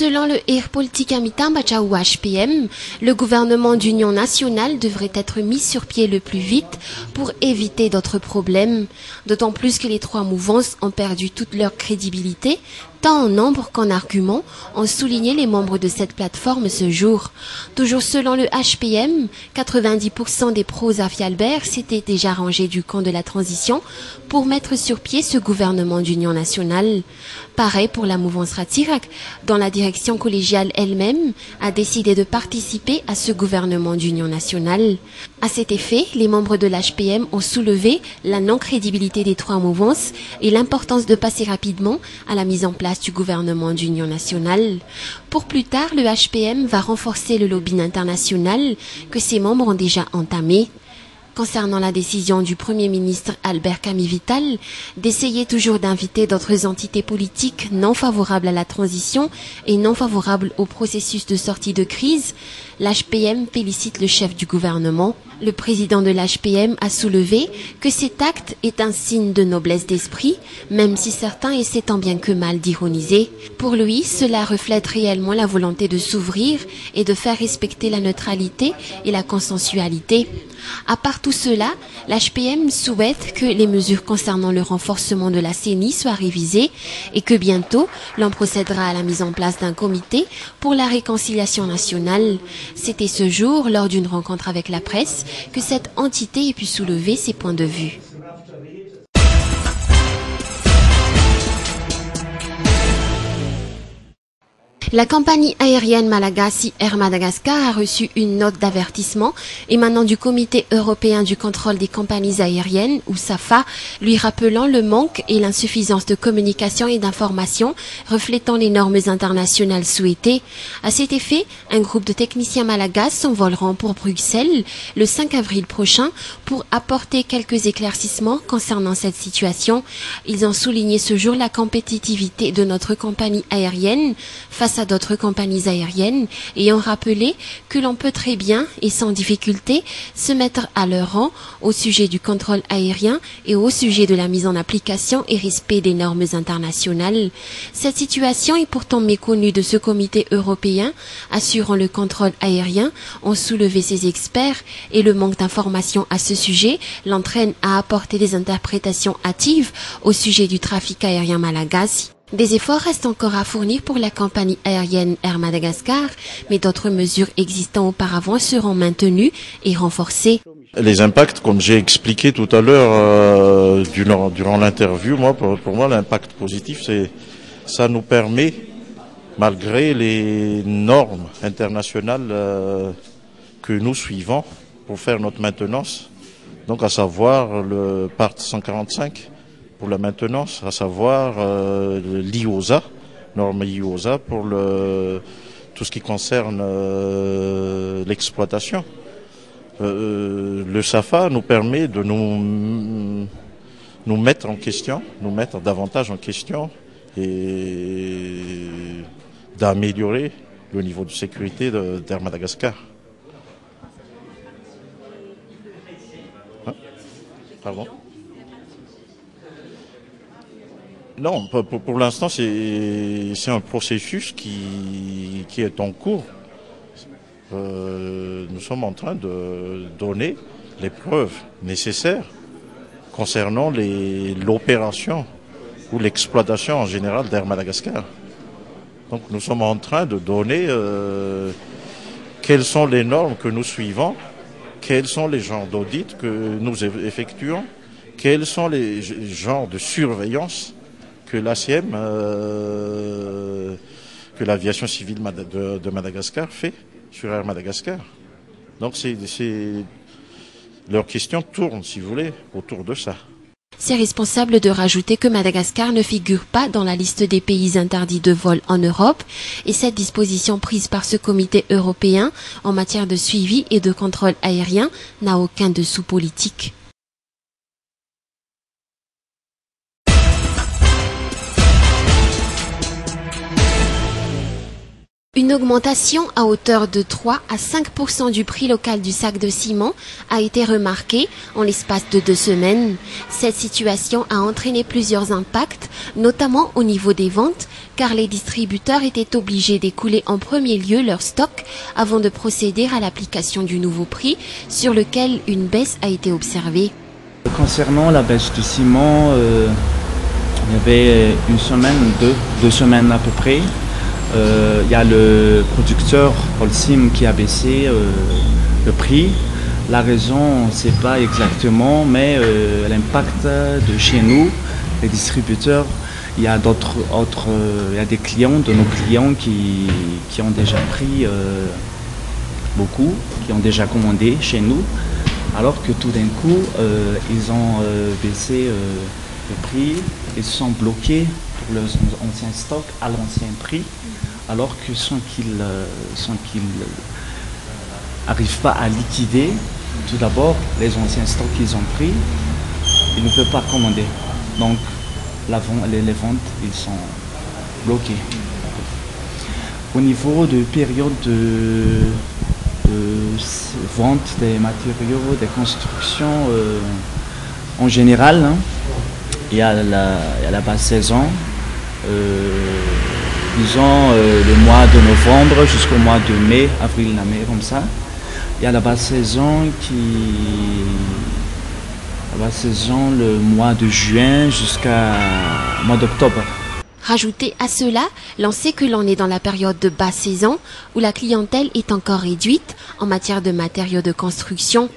Selon le Air Politique Amitam Bachaou HPM, le gouvernement d'union nationale devrait être mis sur pied le plus vite pour éviter d'autres problèmes, d'autant plus que les trois mouvances ont perdu toute leur crédibilité, tant en nombre qu'en argument, ont souligné les membres de cette plateforme ce jour. Toujours selon le HPM, 90% des pros Afi Albert s'étaient déjà rangés du camp de la transition pour mettre sur pied ce gouvernement d'union nationale. Pareil pour la mouvance Ratirak, dont la direction collégiale elle-même a décidé de participer à ce gouvernement d'union nationale. À cet effet, les membres de l'HPM ont soulevé la non-crédibilité des trois mouvances et l'importance de passer rapidement à la mise en place du gouvernement d'union nationale. Pour plus tard, le HPM va renforcer le lobbying international que ses membres ont déjà entamé. Concernant la décision du Premier ministre Albert Camille-Vital d'essayer toujours d'inviter d'autres entités politiques non favorables à la transition et non favorables au processus de sortie de crise, l'HPM félicite le chef du gouvernement. Le président de l'HPM a soulevé que cet acte est un signe de noblesse d'esprit, même si certains essaient tant bien que mal d'ironiser. Pour lui, cela reflète réellement la volonté de s'ouvrir et de faire respecter la neutralité et la consensualité. À part tout cela, l'HPM souhaite que les mesures concernant le renforcement de la CENI soient révisées et que bientôt, l'on procédera à la mise en place d'un comité pour la réconciliation nationale. C'était ce jour, lors d'une rencontre avec la presse, que cette entité ait pu soulever ses points de vue. La compagnie aérienne Malagasy Air Madagascar a reçu une note d'avertissement émanant du Comité européen du contrôle des compagnies aériennes, ou SAFA, lui rappelant le manque et l'insuffisance de communication et d'information reflétant les normes internationales souhaitées. À cet effet, un groupe de techniciens malagasy s'envoleront pour Bruxelles le 5 avril prochain pour apporter quelques éclaircissements concernant cette situation. Ils ont souligné ce jour la compétitivité de notre compagnie aérienne face à d'autres compagnies aériennes et ont rappelé que l'on peut très bien et sans difficulté se mettre à leur rang au sujet du contrôle aérien et au sujet de la mise en application et respect des normes internationales. Cette situation est pourtant méconnue de ce comité européen assurant le contrôle aérien, ont soulevé ces experts, et le manque d'informations à ce sujet l'entraîne à apporter des interprétations hâtives au sujet du trafic aérien malagasy. Des efforts restent encore à fournir pour la compagnie aérienne Air Madagascar, mais d'autres mesures existant auparavant seront maintenues et renforcées. Les impacts, comme j'ai expliqué tout à l'heure durant l'interview, pour moi l'impact positif, ça nous permet, malgré les normes internationales que nous suivons pour faire notre maintenance, donc à savoir le Part 145, pour la maintenance, à savoir l'IOSA, norme IOSA pour tout ce qui concerne l'exploitation. Le SAFA nous permet de nous mettre en question, nous mettre davantage en question et d'améliorer le niveau de sécurité d'Air Madagascar. Hein? Pardon? Non, pour l'instant, c'est un processus qui est en cours. Nous sommes en train de donner les preuves nécessaires concernant l'opération ou l'exploitation en général d'Air Madagascar. Donc nous sommes en train de donner quelles sont les normes que nous suivons, quels sont les genres d'audits que nous effectuons, quels sont les genres de surveillance que l'ACM, que l'aviation civile de Madagascar fait sur Air Madagascar. Donc leur question tourne, si vous voulez, autour de ça. C'est responsable de rajouter que Madagascar ne figure pas dans la liste des pays interdits de vol en Europe, et cette disposition prise par ce comité européen en matière de suivi et de contrôle aérien n'a aucun dessous politique. Une Une augmentation à hauteur de 3 à 5% du prix local du sac de ciment a été remarquée en l'espace de 2 semaines. Cette situation a entraîné plusieurs impacts, notamment au niveau des ventes, car les distributeurs étaient obligés d'écouler en premier lieu leur stock avant de procéder à l'application du nouveau prix, sur lequel une baisse a été observée. Concernant la baisse du ciment, il y avait une semaine, deux semaines à peu près. Il y a le producteur Holcim qui a baissé le prix. La raison, on ne sait pas exactement, mais l'impact de chez nous, les distributeurs, il y a il y a des clients, de nos clients qui ont déjà pris beaucoup, qui ont déjà commandé chez nous, alors que tout d'un coup, ils ont baissé le prix, ils se sont bloqués pour leurs anciens stocks à l'ancien prix, alors que sans qu'ils n'arrivent pas à liquider, tout d'abord, les anciens stocks qu'ils ont pris, ils ne peuvent pas commander. Donc, les ventes, ils sont bloqués. Au niveau de période de vente des matériaux, des constructions, en général, hein, il y a la basse saison. Disons le mois de novembre jusqu'au mois de mai, avril, mai, comme ça. Il y a la basse saison le mois de juin jusqu'à mois d'octobre. Rajoutez à cela, l'on sait que l'on est dans la période de basse saison où la clientèle est encore réduite en matière de matériaux de construction.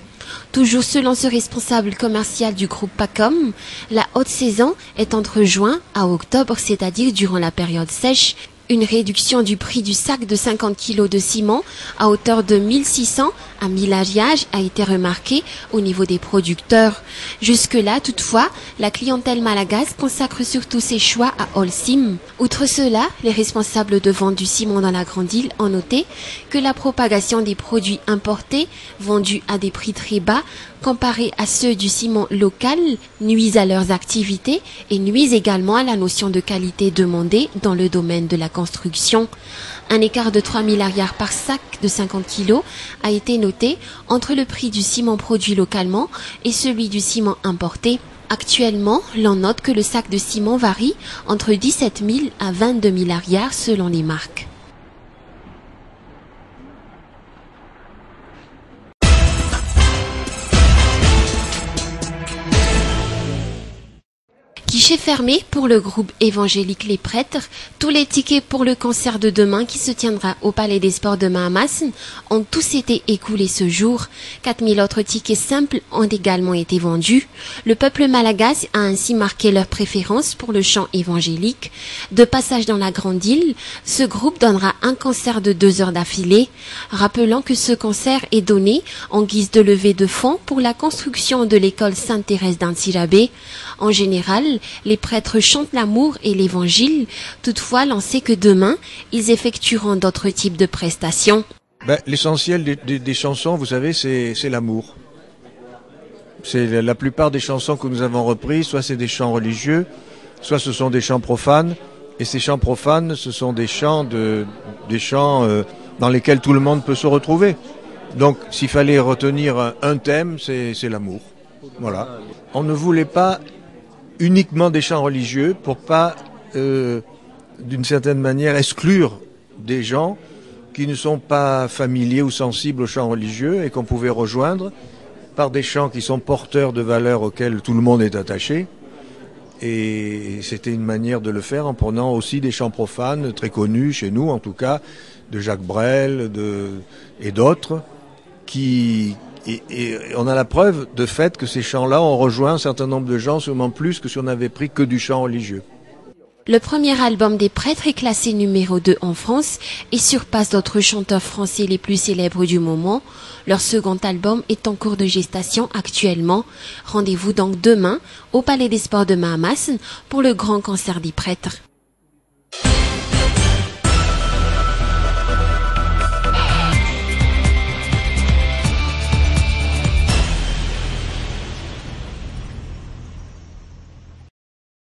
Toujours selon ce responsable commercial du groupe Pacom, la haute saison est entre juin à octobre, c'est-à-dire durant la période sèche. Une réduction du prix du sac de 50 kg de ciment à hauteur de 1600 à 1000 ariages a été remarquée au niveau des producteurs. Jusque-là, toutefois, la clientèle malagasse consacre surtout ses choix à Holcim. Outre cela, les responsables de vente du ciment dans la Grande Île ont noté que la propagation des produits importés vendus à des prix très bas comparés à ceux du ciment local nuisent à leurs activités et nuisent également à la notion de qualité demandée dans le domaine de la construction. Un écart de 3000 ariars par sac de 50 kg a été noté entre le prix du ciment produit localement et celui du ciment importé. Actuellement, l'on note que le sac de ciment varie entre 17 000 à 22 000 ariars selon les marques. Guichet fermé pour le groupe évangélique Les Prêtres. Tous les tickets pour le concert de demain qui se tiendra au Palais des Sports de Mahamasn ont tous été écoulés ce jour. 4000 autres tickets simples ont également été vendus. Le peuple malagasy a ainsi marqué leur préférence pour le chant évangélique. De passage dans la Grande Île, ce groupe donnera un concert de 2 heures d'affilée. Rappelons que ce concert est donné en guise de levée de fonds pour la construction de l'école Sainte-Thérèse d'Antsirabe. En général, les prêtres chantent l'amour et l'évangile. Toutefois, l'on sait que demain, ils effectueront d'autres types de prestations. L'essentiel des chansons, vous savez, c'est l'amour. C'est la plupart des chansons que nous avons reprises, soit c'est des chants religieux, soit ce sont des chants profanes. Et ces chants profanes, ce sont des chants dans lesquels tout le monde peut se retrouver. Donc, s'il fallait retenir un thème, c'est l'amour. Voilà. On ne voulait pas uniquement des chants religieux pour pas, d'une certaine manière, exclure des gens qui ne sont pas familiers ou sensibles aux chants religieux et qu'on pouvait rejoindre par des chants qui sont porteurs de valeurs auxquelles tout le monde est attaché. Et c'était une manière de le faire en prenant aussi des chants profanes très connus chez nous, en tout cas, de Jacques Brel et d'autres, Et on a la preuve de fait que ces chants-là ont rejoint un certain nombre de gens, sûrement plus que si on n'avait pris que du chant religieux. Le premier album des Prêtres est classé numéro 2 en France et surpasse d'autres chanteurs français les plus célèbres du moment. Leur second album est en cours de gestation actuellement. Rendez-vous donc demain au Palais des Sports de Mahamasn pour le grand concert des Prêtres.